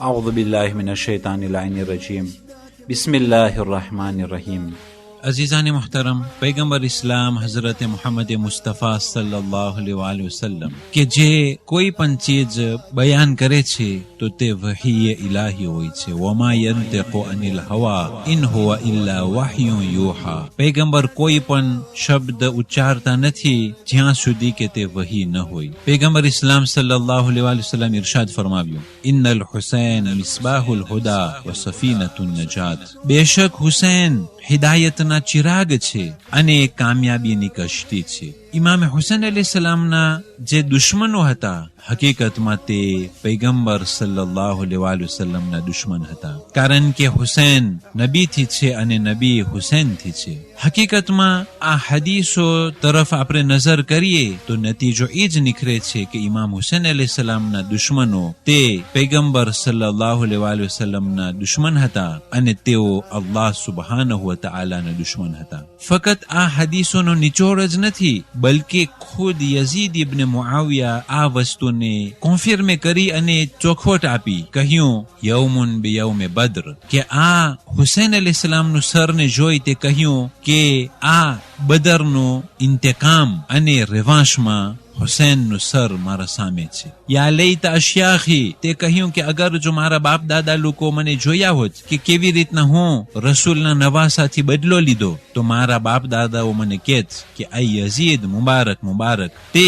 أعوذ بالله من الشيطان اللعين الرجيم بسم الله الرحمن الرحيم। अजीज़ान मुहतरम, पैगम्बर इस्लाम हजरत मोहम्मद मुस्तफा सल्लल्लाहु अलैहि वसल्लम કે જે કોઈ પણ ચીજ બયાન કરે છે તો તે વહી ઇલાહી હોય છે. વમા યંતિકુ અનિલ હવા ઇન હુવા ઇલ્લા વહ્યુન યુહા. પૈગંબર કોઈ પણ શબ્દ ઉચ્ચારતા નથી જ્યાં સુધી કે તે વહી ન હોય. પૈગંબર ઇસ્લામ સલ્લલ્લાહુ અલૈहि વસલ્લમ ઇરશાદ ફરમાવ્યું, ઇન્નલ હુસૈન મિસ્બાહુલ હુદા વ સફીનતુન નજાત. બેશક હુસૈન હિદાયતના ચિરાગ છે અને કામયાબીની કશ્તી છે. ઇમામ હુસૈન અલૈહિસ સલામના જે દુશ્મનો હતા, હકીકતમાં તે પૈગંબર સલ્લલ્લાહુ અલૈહિ વસલ્લમના દુશ્મન હતા, કારણ કે હુસૈન નબીથી છે અને નબી હુસૈનથી છે. હકીકતમાં આ હદીસો તરફ આપણે નજર કરીએ તો નતીજો એ જ નીકળે છે કે ઇમામ હુસૈન અલૈહિસ સલામના દુશ્મનો તે પૈગંબર સલ્લલ્લાહુ અલૈહિ વસલ્લમના દુશ્મન હતા અને તેઓ અલ્લાહ સુબહાનહુ વ તઆલાના દુશ્મન હતા. ફક્ત આ હદીસોનો નિચોડ જ નથી, બલકે ખુદ યઝીદ ઇબ્ન મુઆવિયા આ વસ્તુને કોન્ફર્મ કરી અને ચોખવટ આપી, કહ્યું યૌમુન બિયૌમે બદ્ર, કે આ હુસૈન અલૈહિસ સલામનું સરને જોઈ તે કહ્યું કે આ બદરનો ઇન્તકામ અને રેવાંશમાં હુસૈનનું સર મારા સામે છે. યા લૈતા અશ્યાખી, તે કહ્યું કે અગર જો મારા બાપ દાદા લોકો મને જોયા હોત કે કેવી રીતના હું રસૂલના નવાસાથી બદલો લીધો, તો મારા બાપ દાદાઓ મને કહેત કે આ યઝીદ મુબારક મુબારક. તે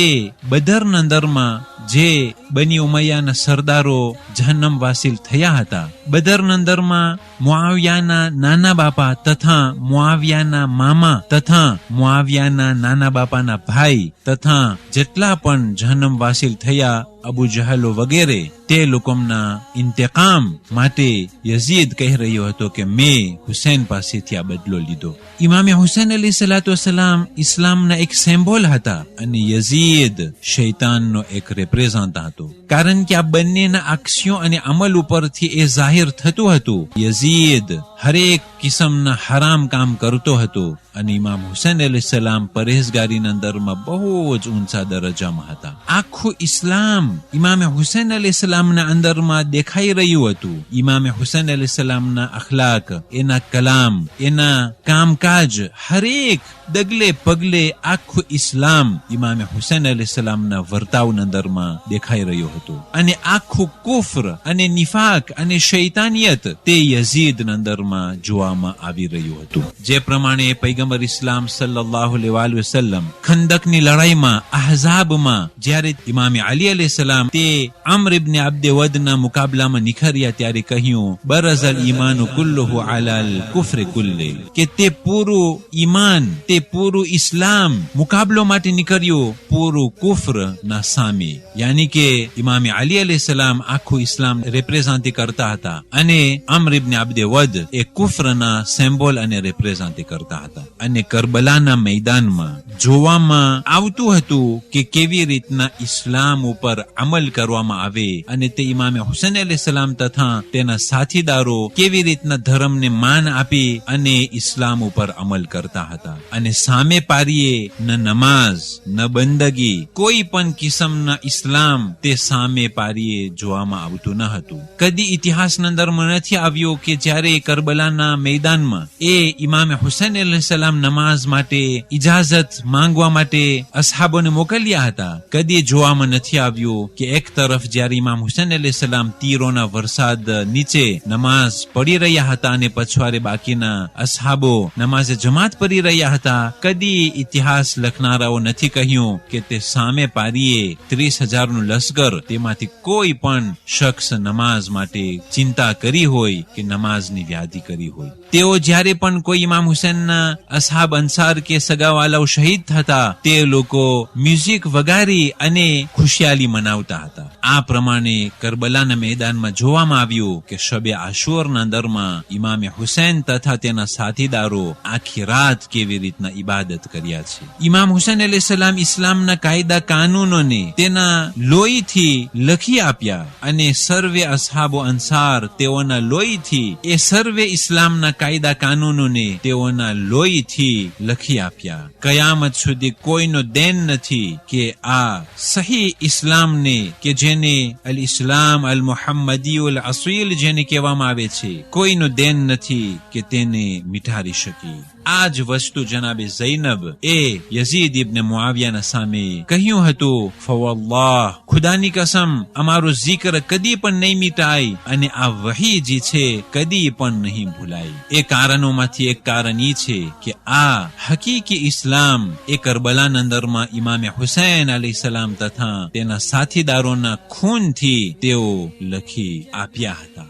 બદરના અંદરમાં જે બની ઉમૈયાના સરદારો જહન્નમ વાસિલ થયા હતા, બદરના અંદરમાં મુઆવિયાના નાના બાપા તથા મુઆવિયાના મામા તથા મુઆવિયાના નાના બાપાના ભાઈ તથા જેટલા પણ જહન્નમ વાસિલ થયા અબુ જહલો વગેરે, તે લોકોના ઇન્તકામ માટે યઝીદ કહી રહ્યો હતો કે મેં હુસૈન પાસેથી આ બદલો લીધો. ઇમામે હુસૈન અલૈહિ સલાતુ વસલામ ઇસ્લામના એક સિમ્બોલ હતા અને યઝીદ શૈતાનનો એક રિપ્રેઝન્ટ હતો, કારણ કે આ બંનેના અક્ષયો અને અમલ ઉપરથી એ જાહેર થતું હતું. યઝીદ હરેક કિસ્મના હરામ કામ કરતો હતો અને ઇમામ હુસૈન અલૈહિ સલામ પરહેઝગારીના અંદરમાં બહુ જ ઊંચા દરજ્જામાં હતા. આખું ઇસ્લામ ઇમામ હુસૈન અલૈહિ સલામના અંદરમાં દેખાઈ રહ્યું હતું. ઇમામ હુસૈન અલૈહિ સલામના અખલાક, એના કલામ, એના કામકાજ, હરેક ડગલે પગલે આખું ઇસ્લામ ઇમામ હુસૈન અલૈહિ સલામના વર્તાવના અંદરમાં દેખાઈ રહ્યું હતું. અને આખું કુફર અને નિફાક અને શૈતાનિયત તે યઝીદના અંદરમાં જોવામાં આવી રહ્યું હતું. જે પ્રમાણે પૈગંબર ઇસ્લામ સલ્લલ્લાહુ અલૈહિ વસલ્લમ ખંદકની લડાઈમાં, અહઝાબમાં જ્યારે ઇમામ અલી અલૈહિસ સલામ તે અમ્ર ઇબ્ન અબ્દ વદના મુકાબલામાં નિખર્યા ત્યારે કહ્યું, બરઝલ ઈમાન કુલ્લુહુ અલલ કુફર કુલ્લે, કે તે પૂરું ઈમાન, તે પૂરું ઇસ્લામ મુકાબલો માટે નીકળ્યું પૂરું કુફર ના સામે. યાની કે ઇમામ અલી અલૈહિસ સલામ આખું ઇસ્લામ રિપ્રેઝન્ટ કરતા હતા અને અમ્ર ઇબ્ન અબ્દ વદ એ કુફરના સિમ્બોલ અને રિપ્રેઝન્ટ કરતા હતા. અને કરબલાના મેદાનમાં જોવામાં આવતું હતું કે કેવી રીતના ઇસ્લામ ઉપર અમલ કરવામાં આવે અને તે ઇમામ હુસૈન અલૈહિસ સલામ તથા તેના સાથીદારો કેવી રીતના ધર્મને માન આપી અને ઇસ્લામ ઉપર અમલ કરતા હતા. અને સામે પારીએ ન નમાઝ ન બંદગી, કોઈ પણ કિસ્મના ઇસ્લામ તે સામે પારીએ જોવામાં આવતું ન હતું. કદી ઇતિહાસના અંદરમાં નથી આવ્યો કે જ્યારે કરબલાના મેદાનમાં એ ઇમામ હુસૈન અલૈહિસ સલામ નમાઝ માટે ઇજાઝત માંગવા માટે અસહાબોને મોકલ્યા હતા. કદી જોવામાં નથી આવ્યું કે એક તરફ જ્યારે ઇમામ હુસૈન અલૈહિસ સલામ તીરોના વરસાદ નીચે નમાઝ પડી રહ્યા હતા અને પછવારે બાકીના અસહાબો નમાઝે જમાત પડી રહ્યા હતા, કદી ઇતિહાસ લખનારાઓ નથી કહ્યું કે તે સામે પારીએ 30,000નું લશ્કર, તેમાંથી કોઈ પણ શખ્સ નમાઝ માટે ચિંતા કરી હોય કે નમાઝની વ્યાધિ કરી હોય. તેઓ જ્યારે પણ કોઈ ઇમામ હુસૈનના અસહાબ અંસાર કે સગાવાલાઓ શહીદ શહીદ થતા તે લોકો મ્યુઝિક વગાડી અને ખુશિયાલી મનાવતા હતા. આ પ્રમાણે કરબલાના મેદાનમાં જોવામાં આવ્યું કે શબે આશુરના દરમાં ઇમામે હુસૈન તથા તેના સાથીદારો આખી રાત કેવી રીતના ઇબાદત કર્યા છે. ઇમામ હુસૈન અલૈહિ સલામ ઇસ્લામના કાયદા કાનૂનોને તેના લોહીથી લખી આપ્યા અને સર્વે અસહાબો અંસાર તેઓના લોહીથી એ સર્વે ઇસ્લામના કાયદા કાનૂનોને તેઓના લોહીથી લખી આપ્યા. કયામત સુધી કોઈનો દેન નથી કે આ સહી ઇસ્લામને કે જેને અલ ઇસ્લામ અલ મુહમ્મદી અલ અસીલ જેને કહેવામાં આવે છે, કોઈનો દેન નથી કે તેને મિટારી શકી. આ જ વસ્તુ જનાબે ઝૈનબ એ યઝીદ ઇબ્ન મુઆવિયાના સામે કહ્યું હતું, ફવલ્લાહ, ખુદાની કસમ, અમારું zikr કદી પણ નહીં મિટાય અને આ વહી જે છે કદી પણ નહીં ભૂલાય. એ કારણોમાંથી એક કારણ એ છે કે આ હકીકી ઇસ્લામ એ કરબલાના અંદરમાં ઇમામે હુસૈન અલૈહિસ્સલામ તથા તેના સાથીદારોના ખૂનથી તેઓ લખી આપ્યા હતા.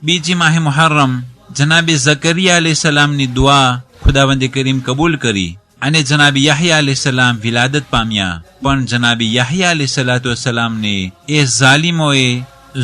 બીજી માહે મુહર્રમ જનાબે ઝકરિયા અલૈહિસ્સલામની દુઆ ખુદાવંદ કરીમ કબૂલ કરી અને જનાબી યાહયા અલૈહિસ્સલામ વિલાદત પામ્યા. પણ જનાબી યાહયા અલૈહિસ્સલામને એ ઝાલિમોએ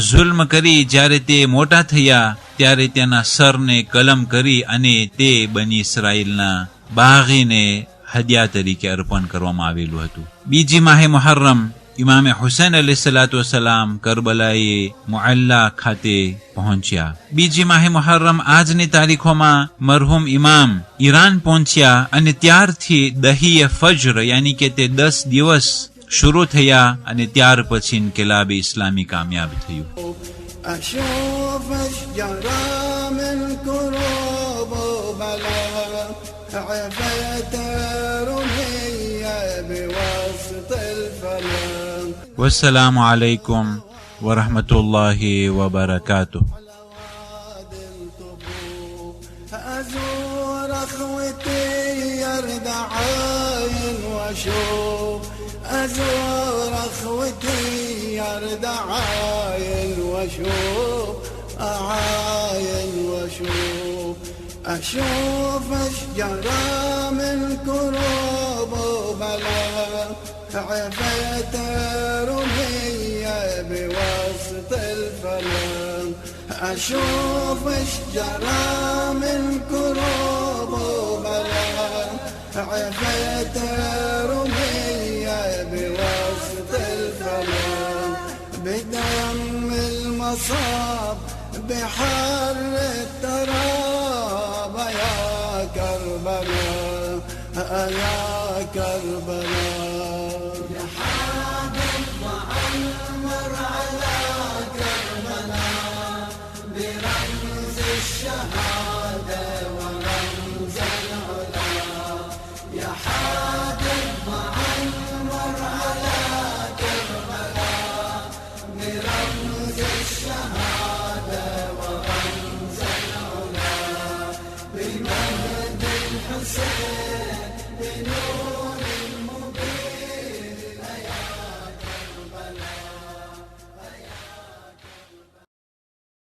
જુલ્મ કરી જ્યારે તે મોટા થયા ત્યારે તેના સરને કલમ કરી અને તે બની ઇસ્રાઈલના બાગીને હદિયા તરીકે અર્પણ કરવામાં આવેલું હતું. બીજી માહે મુહર્રમ ઇમામે હુસૈન અલૈહિસ્સલામ કરબલાએ મુઅલ્લા ખાતે પહોંચ્યા. બીજી માહે મુહર્રમ આજની તારીખોમાં મરહુમ ઇમામ ઈરાન પહોંચ્યા અને ત્યારથી દહીએ ફજર યાની કે તે 10 દિવસ શરૂ થયા અને ત્યાર પછી ઇન્કિલાબ ઇસ્લામી કામયાબ થયું. والسلام عليكم ورحمة الله وبركاته. أزور أخوتي يرد عاين واشوف، أزور أخوتي يرد عاين واشوف، أعاين واشوف، أشوف أشجارا من كروب وبلاء عفيت رمية بوسط الفلام. أشوف أشجارا من كروب وبلاء عفيت رمية بوسط الفلام. بدم المصاب بحر التراب يا كربلاء يا كربلاء.